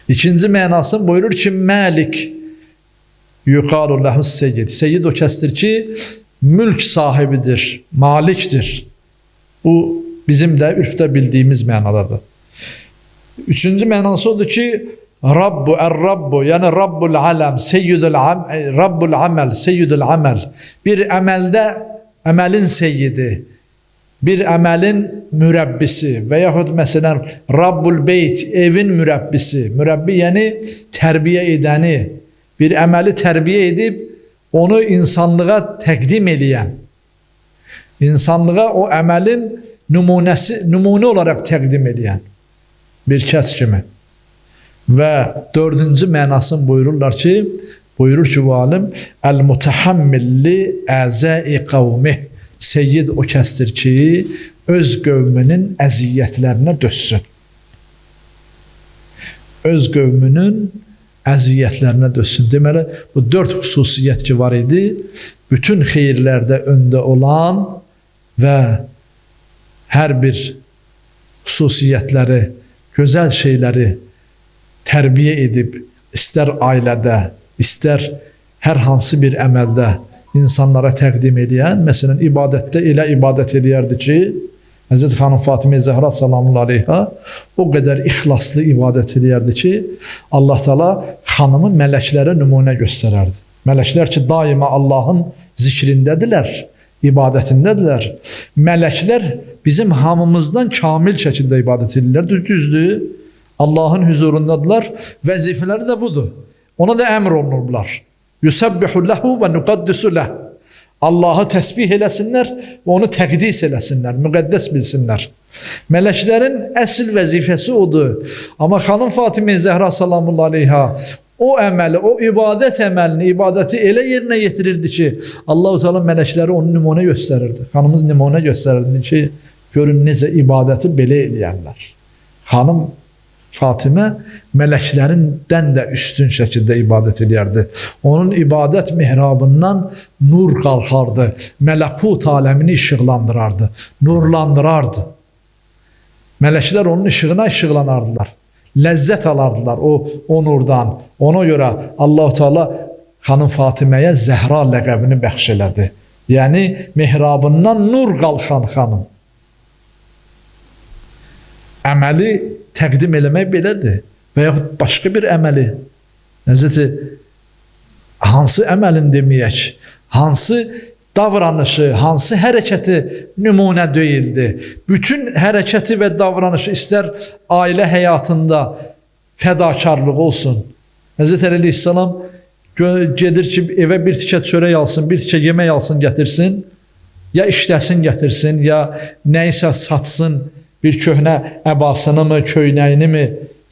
İkinci mənası buyurur ki, Məlik yuqalu ləhu seyyid. Seyyid o kəsdir ki, mülk sahibidir, malikdir. Bu bizim də ürfdə bildiyimiz mənadadır. Üçüncü mənası odur ki, Rabbu, Er-Rabbu, yəni Rabbul Aləm, Rabbul Amel, Seyyidul Amel. Bir əməldə əməlin seyyidi, bir əməlin mürəbbisi və yaxud məsələn Rabbul Beyt, evin mürəbbisi. Mürəbbi yəni tərbiyə edəni, bir əməli tərbiyə edib onu insanlığa təqdim eləyən, insanlığa o əməlin nümunə olaraq təqdim eləyən bir kəs kimi. Və dördüncü mənasını buyurur ki bu alim, Əl-Mutahammilli əzəi qavmi. Seyyid o kəsdir ki, öz qövmünün əziyyətlərinə dözsün. Öz qövmünün əziyyətlərinə dözsün. Deməli, bu dörd xüsusiyyət ki var idi, bütün xeyirlərdə öndə olan və hər bir xüsusiyyətləri, gözəl şeyləri tərbiyə edib, istər ailədə, istər hər hansı bir əməldə insanlara təqdim edən, məsələn, ibadətdə elə ibadət edərdi ki, Həzrət xanım Fatimə Zəhra salamun aleyha o qədər ixlaslı ibadət edərdi ki, Allah Teala xanımı mələklərə nümunə göstərərdi. Mələklər ki, daima Allahın zikrindədirlər, ibadətindədirlər. Mələklər bizim hamımızdan kamil şəkildə ibadət edirlər. Düzdür, Allahın huzurundadılar, vəzifələri də budur. Ona da əmr olunurlar. Yusabbihu ləhu və nüqaddisu ləh. Allahı təsbih eləsinlər və onu təqdis eləsinlər, müqəddəs bilsinlər. Mələklərin əsl vəzifəsi odur. Amma xanım Fatimə Zəhra salamun aleyha o əməli, o ibadət əməlini, ibadəti elə yerinə yetirirdi ki, Allah-u Teala mələkləri onu nümunə göstərirdi. Xanımız nümunə göstərirdi ki, görün necə ibadəti belə eləyərlər. Xanım Fatimə mələklərindən də üstün şəkildə ibadət edərdi. Onun ibadət mihrabından nur qalxardı, mələkut aləmini işıqlandırardı, nurlandırardı. Mələklər onun işığına işıqlanardılar, ləzzət alardılar o nurdan. Ona görə Allah-u Teala xanım Fatiməyə Zəhra ləqəbini bəxş elədi. Yəni mihrabından nur qalxan xanım. Əməli təqdim eləmək belədir və yaxud başqa bir əməli. Nəzəti, hansı əməlin deməyək, hansı davranışı, hansı hərəkəti nümunə deyildi. Bütün hərəkəti və davranışı istər ailə həyatında fədakarlıq olsun. Həzrət Əli Aleyhisselam gedir ki, evə bir tikə çörək alsın, bir tikə yemək alsın, gətirsin, ya işləsin, gətirsin, ya nəyisə satsın, bir köhnə əbasını mı, köynəyini mi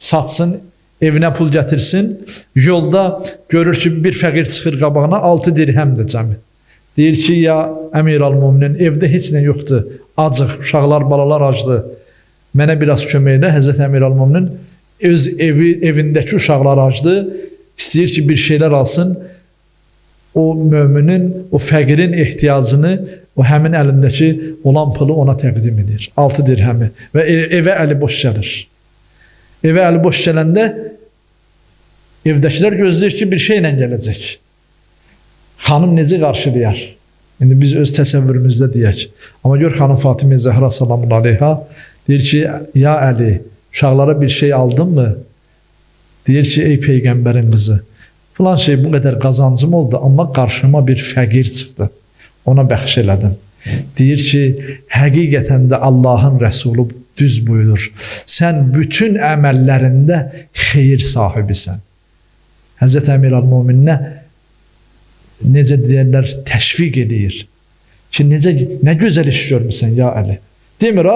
satsın, evinə pul gətirsin. Yolda görür ki, bir fəqir çıxır qabağına, 6 dirhəmdir cəmi. Deyir ki, ya Əmir-ül-Müminin, evdə heç nə yoxdur, acıq, uşaqlar, balalar acdır. Mənə biraz kömək elə. Həzrət Əmir-ül-Müminin öz evindəki uşaqlar acdır, istəyir ki, bir şeylər alsın. O müminin, o fəqirin ehtiyacını o həmin əlindəki olan pulu ona təqdim edir. 6 dirhəmi və evə əli boş gəlir. Evə əli boş gələndə evdəkilər gözləyir ki, bir şeylə gələcək. Xanım necə qarşılayar? İndi biz öz təsəvvürümüzdə deyək. Amma gör xanım Fatimə Zəhra salamun aleyha deyir ki, ya Əli, uşaqlara bir şey aldın mı? Deyir ki, ey Peyğəmbərin qızı, filan şey bu qədər qazancım oldu, amma qarşıma bir fəqir çıxdı. Ona bəxş elədim. Deyir ki, həqiqətən də Allahın Rəsulu düz buyurur. Sən bütün əməllərində xeyir sahibisən. Həzrət Əmir-ül-Mümininə necə deyərlər, təşviq edir ki, nə gözəl iş görmüsən ya Əli. Demir,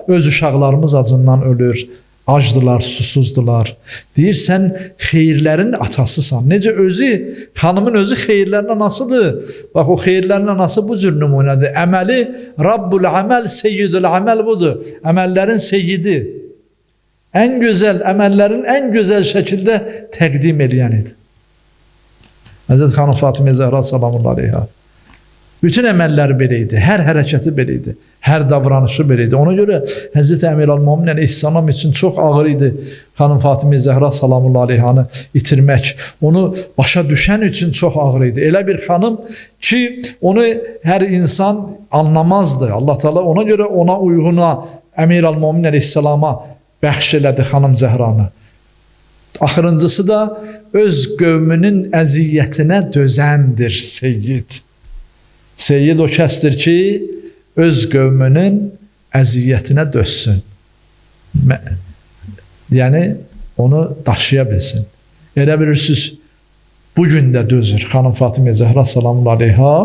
öz uşaqlarımız acından ölür, acdılar, susuzdular. Deyir, sən xeyirlərin atasısan. Necə özü, xanımın özü xeyirlərin anasıdır. Bax, o xeyirlərin anası bu cür nümunədir. Əməli, Rabbul əməl, seyyidul əməl budur. Əməllərin seyyidi. Ən gözəl, əməllərin ən gözəl şəkildə təqdim eləyən idi. Həzrət xanım Fatimə Zəhra salamullah aleyha. Bütün əməlləri belə idi, hər hərəkəti belə idi, hər davranışı belə idi. Ona görə Həzrət Əmir Əl-Mömin əleyhissalam üçün çox ağır idi xanım Fatimə Zəhra salamullah aleyhanı itirmək. Onu başa düşən üçün çox ağır idi. Elə bir xanım ki, onu hər insan anlamazdı. Allah Teala ona görə ona uyğuna Əmir Əl-Mömin əleyhissalama bəxş elədi xanım Zəhranı. Axırıncısı da öz qövmünün əziyyətinə dözəndir Seyyid. Seyyid o kəsdir ki, öz qövmünün əziyyətinə dözsün. Yəni, onu daşıya bilsin. Elə bilirsiniz, bugün də dözür xanım Fatimə Zəhra salamullah aleyha.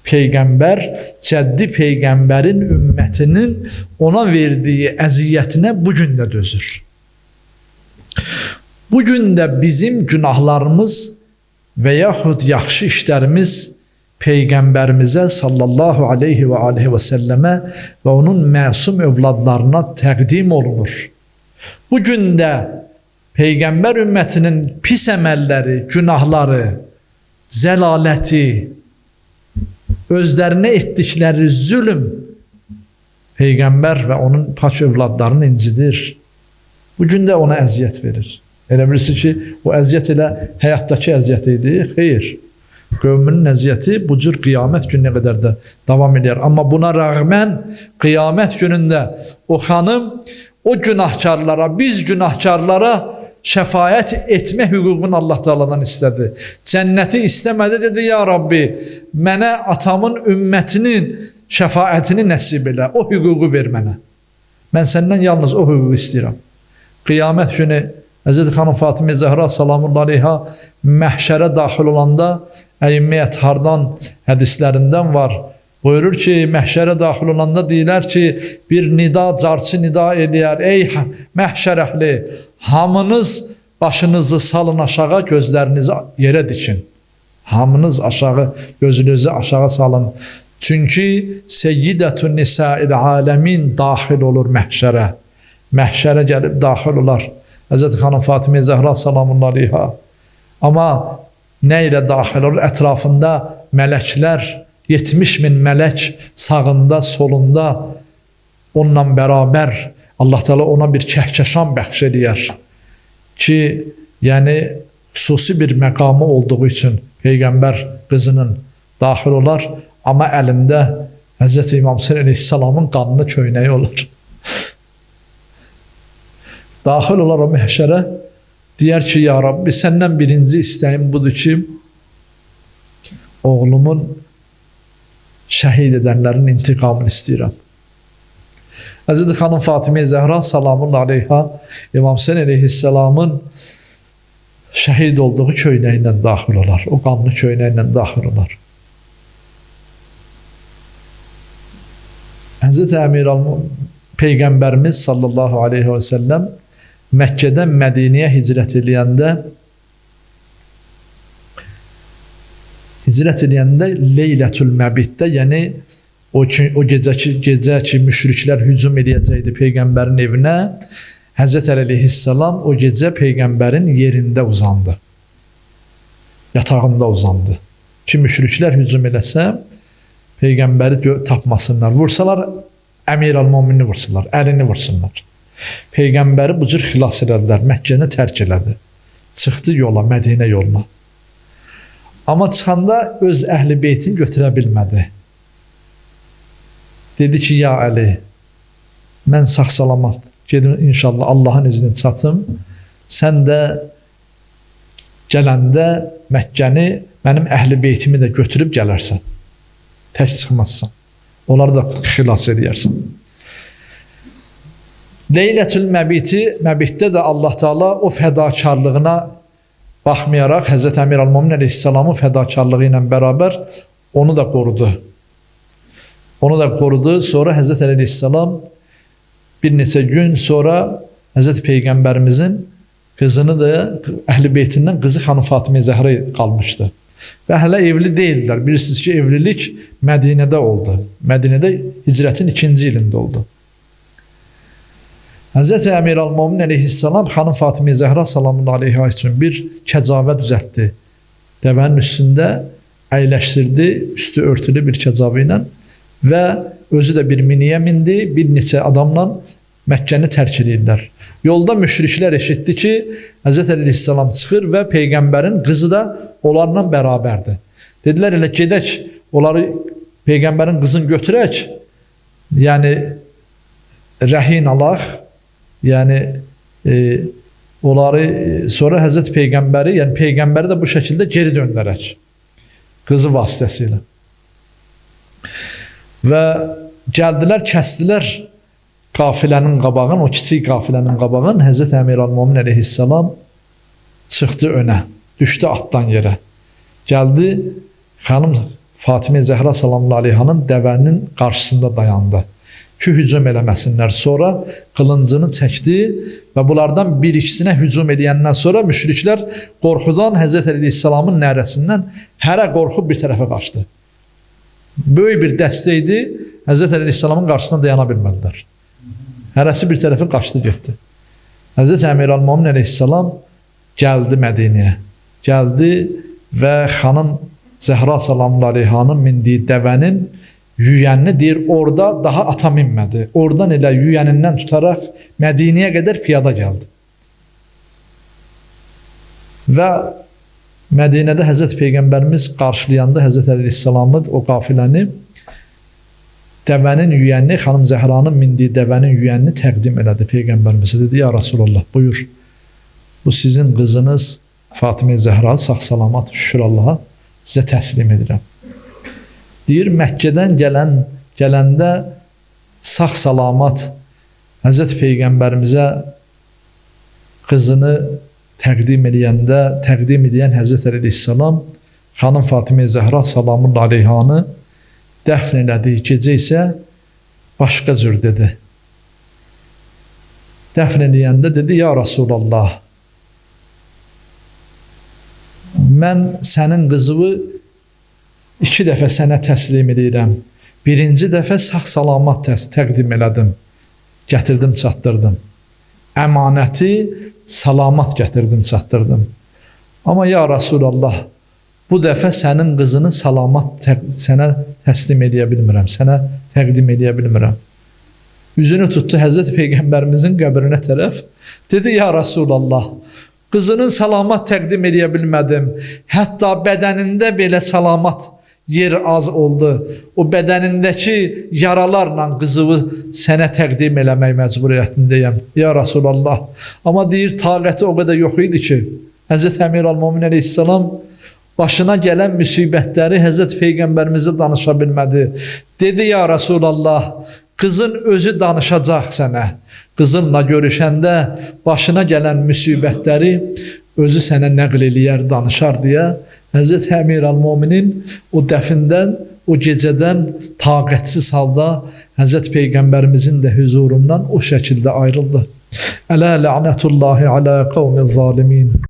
Peyğəmbər, cəddi Peyğəmbərin ümmətinin ona verdiyi əziyyətinə bugün də dözür. Bugün də bizim günahlarımız və yaxud yaxşı işlərimiz Peyğəmbərimizə sallallahu aleyhi və aleyhi və səlləmə və onun məsum övladlarına təqdim olunur. Bugün də Peyğəmbər ümmətinin pis əməlləri, günahları, zəlaləti, özlərinə etdikləri zülm Peyğəmbər və onun pak övladlarını incidir. Bugün də ona əziyyət verir. Elə bilirsiniz ki, o əziyyət elə həyatdakı əziyyət idi? Xeyr. Qövmünün əziyyəti bu cür qiyamət gününə qədər də davam edir. Amma buna rəğmən qiyamət günündə o xanım o günahkarlara, biz günahkarlara şəfaət etmə hüququnu Allah Teala'dan istədi. Cənnəti istəmədi, dedi, ya Rabbi, mənə atamın ümmətinin şəfaətini nəsib elə, o hüququ ver mənə. Mən səndən yalnız o hüququ istəyirəm. Qiyamət günü Həzrət xanım Fatimə Zəhra salamullah aleyha məhşərə daxil olanda Əimmiyyət Hardan hədislərindən var. Buyurur ki, məhşərə daxil olanda deyilər ki, bir nida, carçı nida eləyər. Ey məhşər əhli, hamınız başınızı salın aşağı, gözlərinizi yerə dikin. Hamınız aşağı, gözünüzü aşağı salın. Çünki Seyyidətun Nisa'il aləmin daxil olur məhşərə. Məhşərə gəlib daxil olar. Həzrət xanım Fatimə Zəhra salamullah aleyha. Amma nə ilə daxil olur? Ətrafında mələklər, 70.000 mələk sağında, solunda onunla bərabər Allah Teala ona bir kəhkəşan bəxş edər ki, yəni xüsusi bir məqamı olduğu üçün Peyğəmbər qızının daxil olar, amma əlində Həzrət İmam Hüseyn əleyhissalamın qanlı köynəyi olur. Daxil olar o məhşərə, deyər ki, ya Rabbi, səndən birinci istəyim budur ki, oğlumun şəhid edənlərin intiqamını istəyirəm. Həzrət xanım Fatimə Zəhra salamullah aleyha İmam Hüseyn əleyhissalamın şəhid olduğu köynəyi ilə daxil olar. O qanlı köynəyi ilə daxil olar. Həzrət Əmir Peyğəmbərimiz sallallahu aleyhi və səlləm Məkkədən Mədiniyə hicrət eləyəndə Leylətül Məbitdə, yəni o gecə ki müşriklər hücum eləyəcəkdi Peyğəmbərin evinə, Həzrət Əli əleyhissalam o gecə Peyğəmbərin yerində uzandı. Yatağında uzandı. Ki müşriklər hücum eləsə, Peyğəmbəri tapmasınlar. Vursalar, Əmir Əl-Mömini vursunlar, əlini vursunlar. Peyğəmbəri bu cür xilas elədilər, Məkkəni tərk elədi. Çıxdı yola, Mədinə yoluna. Amma çıxanda öz əhl-i beytini götürə bilmədi. Dedi ki, ya Əli, mən sağ-salamat gedim inşallah Allahın izni çatım. Sən də gələndə Məkkəni, mənim əhl-i beytimi də götürüb gələrsən. Tək çıxmazsan. Onları da xilas edərsən. Leylətül Məbitdə də Allah Teala o fədakarlığına baxmayaraq Həzrət Əmir Əl-Mömin əleyhissalamın fədakarlığı ilə bərabər onu da qorudu. Onu da qorudu. Sonra Həzrət Əli əleyhissalam bir neçə gün sonra Hz. Peyğəmbərimizin qızını da Əhl-i Beytindən qızı xanım Fatimə Zəhra qalmışdı. Və hələ evli deyildilər. Bilirsiniz ki, evlilik Mədinədə oldu. Mədinədə hicrətin 2-ci ilində oldu. Hz. Əmir Əl-Mömin əleyhissalam xanım Fatimə Zəhra salamun aleyha üçün bir kəcavə düzəltdi. Dəvənin üstündə əyləşdirdi, üstü örtülü bir kəcavə ilə və özü də bir miniyə mindi, bir neçə adamla Məkkəni tərk edirlər. Yolda müşriklər eşitdi ki, Hz. Əleyhissalam çıxır və Peyğəmbərin qızı da onlarla bərabərdir. Dedilər, elə gedək, onları Peyğəmbərin qızını götürək, yəni rəhin alaq, yəni onları sonra Hz. Peyğəmbəri, yəni Peyğəmbəri də bu şəkildə geri döndərək, qızı vasitəsilə. Və gəldilər, kəsdilər qafilənin qabağın, o kiçik qafilənin qabağın. Hz. Əmir Əl-Mömin əleyhissalam çıxdı önə, düşdü atdan yerə. Gəldi, xanım Fatimə Zəhra salamun aleyhanın dəvənin qarşısında dayandı ki, hücum eləməsinlər. Sonra qılıncını çəkdi və bunlardan bir-ikisinə hücum eləyəndən sonra müşriklər qorxudan Hz. Əleyhissalamın nərəsindən hərə qorxub bir tərəfə qaçdı. Böyük bir dəstə idi, Hz. Əleyhissalamın qarşısında dayana bilmədilər. Hərəsi bir tərəfə qaçdı, getdi. Hz. Əmir Əl-Mömin əleyhissalam gəldi Mədinəyə. Gəldi və xanım Zəhra salamun aleyhanın mindiyi dəvənin yüyənini deyir, orada daha ata minmədi. Oradan elə yüyənindən tutaraq Mədinəyə qədər piyada gəldi. Və Mədinədə Hz. Peyğəmbərimiz qarşılayanda Hz. Əleyhissalamı, o qafiləni, dəvənin yüyənini, xanım Zəhranın mindiyi dəvənin yüyənini təqdim elədi Peyğəmbərimizə. Dedi, ya Rasulallah, buyur, bu sizin qızınız Fatimə Zəhra, sağ-salamat, şükür Allaha, sizə təslim edirəm. Deyir, Məkkədən gələndə sağ-salamat Hz. Peyğəmbərimizə qızını təqdim edən Hz. Əleyhissalam xanım Fatimə Zəhra salamun aleyhanı dəfn elədiyi gecə isə başqa cür dedi. Dəfn eləyəndə dedi, ya Rasulallah, mən sənin qızını 2 dəfə sənə təslim edirəm. Birinci dəfə sağ-salamat təqdim elədim, gətirdim, çatdırdım. Əmanəti salamat gətirdim, çatdırdım. Amma ya Rasulallah, bu dəfə sənin qızını salamat sənə təslim edə bilmirəm, sənə təqdim edə bilmirəm. Üzünü tutdu Hz. Peyğəmbərimizin qəbrinə tərəf. Dedi, ya Rasulallah, qızının salamat təqdim edə bilmədim. Hətta bədənində belə salamat yer az oldu. O bədənindəki yaralarla qızını sənə təqdim eləmək məcburiyyətindəyəm, ya Rasulallah. Amma deyir, taqəti o qədər yox idi ki, Hz. Əmir Əl-Mömin əleyhissalam başına gələn müsibətləri Hz. Peyğəmbərimizə danışa bilmədi. Dedi, ya Rasulallah, qızın özü danışacaq sənə. Qızınla görüşəndə başına gələn müsibətləri özü sənə nəql eləyər, danışar deyə Hz. Əmir Əl-Möminin o dəfindən, o gecədən taqətsiz halda Hz. Peyğəmbərimizin də huzurundan o şəkildə ayrıldı. Ələ lə'nətullahi alə qavmi zalimin.